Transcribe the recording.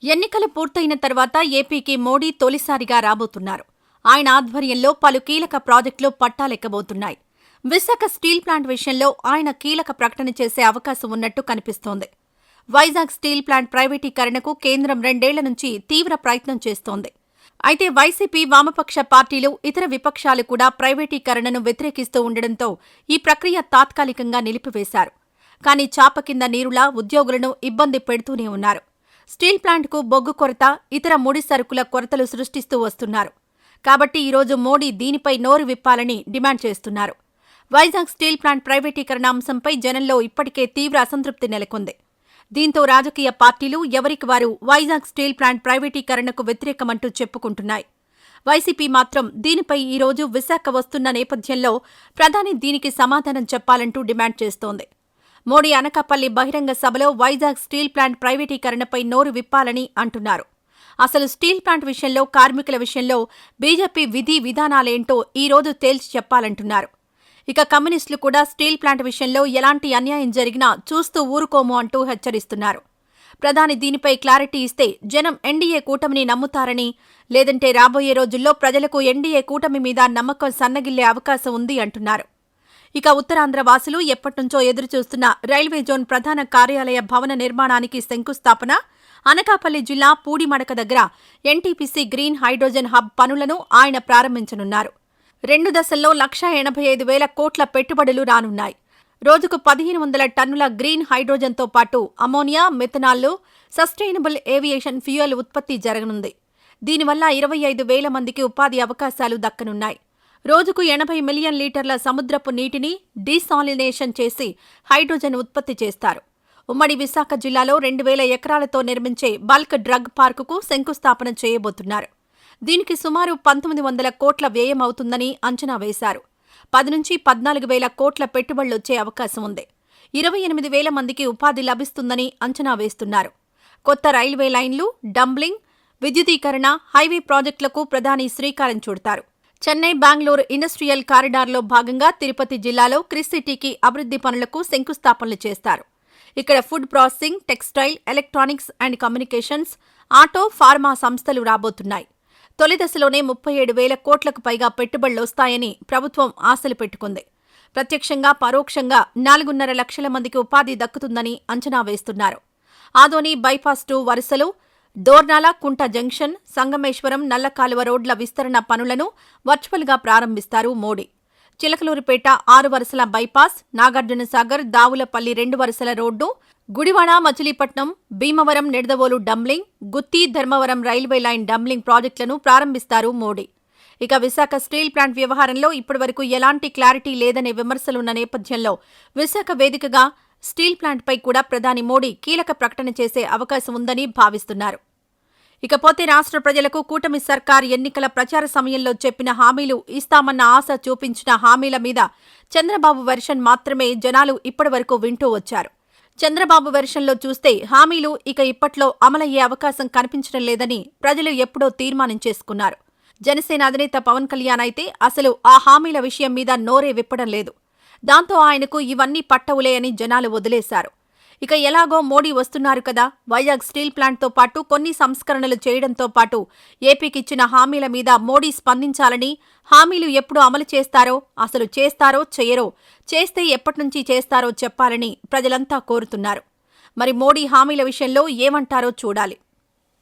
ఎన్నికలు పూర్తయిన తర్వాత ఏపీకి మోడీ తొలిసారిగా రాబోతున్నారు. ఆయన ఆధ్వర్యంలో పలు కీలక ప్రాజెక్టులు పట్టాలెక్కబోతున్నాయి. విశాఖ స్టీల్ ప్లాంట్ విషయంలో ఆయన కీలక ప్రకటన చేసే అవకాశం ఉన్నట్టు కనిపిస్తోంది. వైజాగ్ స్టీల్ ప్లాంట్ ప్రైవేటీకరణకు కేంద్రం 2 ఏళ్ల నుంచి తీవ్ర ప్రయత్నం చేస్తోంది. అయితే వైసీపీ, వామపక్ష పార్టీలు, ఇతర విపక్షాలు కూడా ప్రైవేటీకరణను వ్యతిరేకిస్తూ ఉండడంతో ఈ ప్రక్రియ తాత్కాలికంగా నిలిపివేశారు. కానీ చాప కింద నీరులా ఉద్యోగులను ఇబ్బంది పెడుతూనే ఉన్నారు. స్టీల్ ప్లాంట్కు బొగ్గు కొరత, ఇతర ముడి సరుకుల కొరతలు సృష్టిస్తూ వస్తున్నారు. కాబట్టి ఈరోజు మోడీ దీనిపై నోరు విప్పాలని డిమాండ్ చేస్తున్నారు. వైజాగ్ స్టీల్ ప్లాంట్ ప్రైవేటీకరణ అంశంపై జనంలో ఇప్పటికే తీవ్ర అసంతృప్తి నెలకొంది. దీంతో రాజకీయ పార్టీలు ఎవరికి వారు వైజాగ్ స్టీల్ ప్లాంట్ ప్రైవేటీకరణకు వ్యతిరేకమంటూ చెప్పుకుంటున్నాయి. వైసీపీ మాత్రం దీనిపై ఈరోజు విశాఖ వస్తున్న నేపథ్యంలో ప్రధాని దీనికి సమాధానం చెప్పాలంటూ డిమాండ్ చేస్తోంది. మోడీ అనకాపల్లి బహిరంగ సభలో వైజాగ్ స్టీల్ ప్లాంట్ ప్రైవేటీకరణపై నోరు విప్పాలని అంటున్నారు. అసలు స్టీల్ ప్లాంట్ విషయంలో, కార్మికుల విషయంలో బీజేపీ విధి విధానాలేంటో ఈరోజు తేల్చి చెప్పాలంటున్నారు. ఇక కమ్యూనిస్టులు కూడా స్టీల్ ప్లాంట్ విషయంలో ఎలాంటి అన్యాయం జరిగినా చూస్తూ ఊరుకోము అంటూ హెచ్చరిస్తున్నారు. ప్రధాని దీనిపై క్లారిటీ ఇస్తే జనం ఎన్డీఏ కూటమిని నమ్ముతారని, లేదంటే రాబోయే రోజుల్లో ప్రజలకు ఎన్డీఏ కూటమి మీద నమ్మకం సన్నగిల్లే అవకాశం ఉంది అంటున్నారు. ఇక ఉత్తరాంధ్ర వాసులు ఎప్పటినుంచో ఎదురుచూస్తున్న రైల్వే జోన్ ప్రధాన కార్యాలయ భవన నిర్మాణానికి శంకుస్థాపన, అనకాపల్లి జిల్లా పూడిమడక దగ్గర ఎన్టీపీసీ గ్రీన్ హైడ్రోజన్ హబ్ పనులను ఆయన ప్రారంభించనున్నారు. 2 దశల్లో 1,85,000 కోట్ల పెట్టుబడులు రానున్నాయి. రోజుకు 1,500 టన్నుల గ్రీన్ హైడ్రోజన్తో పాటు అమోనియా, మిథనాల్లు, సస్టైనబుల్ ఏవియేషన్ ఫ్యూయల్ ఉత్పత్తి జరగనుంది. దీనివల్ల 25,000 మందికి ఉపాధి అవకాశాలు దక్కనున్నాయి. రోజుకు 80 మిలియన్ లీటర్ల సముద్రపు నీటిని డీసాలినేషన్ చేసి హైడ్రోజన్ ఉత్పత్తి చేస్తారు. ఉమ్మడి విశాఖ జిల్లాలో 2,000 ఎకరాలతో నిర్మించే బల్క్ డ్రగ్ పార్కుకు శంకుస్థాపన చేయబోతున్నారు. దీనికి సుమారు 1,900 కోట్ల వ్యయం అవుతుందని అంచనా వేశారు. 10 నుంచి 14,000 కోట్ల పెట్టుబడులొచ్చే అవకాశం ఉంది. 28,000 మందికి ఉపాధి లభిస్తుందని అంచనా వేస్తున్నారు. కొత్త రైల్వే లైన్లు, డంబ్లింగ్, విద్యుదీకరణ, హైవే ప్రాజెక్టులకు ప్రధాని శ్రీకారం చుడతారు. చెన్నై, బెంగళూరు ఇండస్ట్రియల్ కారిడార్లో భాగంగా తిరుపతి జిల్లాలో క్రిస్ సిటీకి అభివృద్ధి పనులకు శంకుస్థాపనలు చేస్తారు. ఇక్కడ food processing, textile, electronics and communications, auto, pharma సంస్థలు రాబోతున్నాయి. తొలి దశలోనే 37,000 కోట్లకు పైగా పెట్టుబడులొస్తాయని ప్రభుత్వం ఆశలు పెట్టుకుంది. ప్రత్యక్షంగా, పరోక్షంగా 4.5 లక్షల మందికి ఉపాధి దక్కుతుందని అంచనా వేస్తున్నారు. ఆదోని బైపాస్ 2 వరుసలు, దోర్నాల, కుంట జంక్షన్, సంగమేశ్వరం, నల్లకాలువ రోడ్ల విస్తరణ పనులను వర్చువల్గా ప్రారంభిస్తారు మోడీ. చిలకలూరిపేట 6 వరుసల బైపాస్, నాగార్జునసాగర్, దావులపల్లి 2 వరుసల రోడ్డు, గుడివాడ, మచిలీపట్నం, భీమవరం, నిడదవోలు డంబ్లింగ్, గుత్తి, ధర్మవరం రైల్వే లైన్ డంబ్లింగ్ ప్రాజెక్టులను ప్రారంభిస్తారు మోడీ. ఇక విశాఖ స్టీల్ ప్లాంట్ వ్యవహారంలో ఇప్పటివరకు ఎలాంటి క్లారిటీ లేదనే విమర్శలున్న నేపథ్యంలో విశాఖ వేదికగా స్టీల్ ప్లాంట్పై కూడా ప్రధాని మోడీ కీలక ప్రకటన చేసే అవకాశం ఉందని భావిస్తున్నారు. ఇకపోతే రాష్ట్ర ప్రజలకు కూటమి సర్కార్ ఎన్నికల ప్రచార సమయంలో చెప్పిన హామీలు, ఇస్తామన్న ఆశ చూపించిన హామీల మీద చంద్రబాబు వెర్షన్ మాత్రమే జనాలు ఇప్పటివరకు వింటూ వచ్చారు. చంద్రబాబు వెర్షన్లో చూస్తే హామీలు ఇక ఇప్పట్లో అమలయ్యే అవకాశం కనిపించడం లేదని ప్రజలు ఎప్పుడో తీర్మానం చేసుకున్నారు. జనసేన అధినేత పవన్ కళ్యాణ్ అయితే అసలు ఆ హామీల విషయం మీద నోరే విప్పడం లేదు. దాంతో ఆయనకు ఇవన్నీ పట్టవులే అని జనాలు వదిలేశారు. ఇక ఎలాగో మోడీ వస్తున్నారు కదా, వైజాగ్ స్టీల్ ప్లాంట్తో పాటు కొన్ని సంస్కరణలు చేయడంతో పాటు ఏపీకిచ్చిన హామీల మీద మోడీ స్పందించాలని, హామీలు ఎప్పుడు అమలు చేస్తారో, అసలు చేస్తారో చెయ్యరో, చేస్తే ఎప్పటినుంచి చేస్తారో చెప్పాలని ప్రజలంతా కోరుతున్నారు. మరి మోడీ హామీల విషయంలో ఏమంటారో చూడాలి.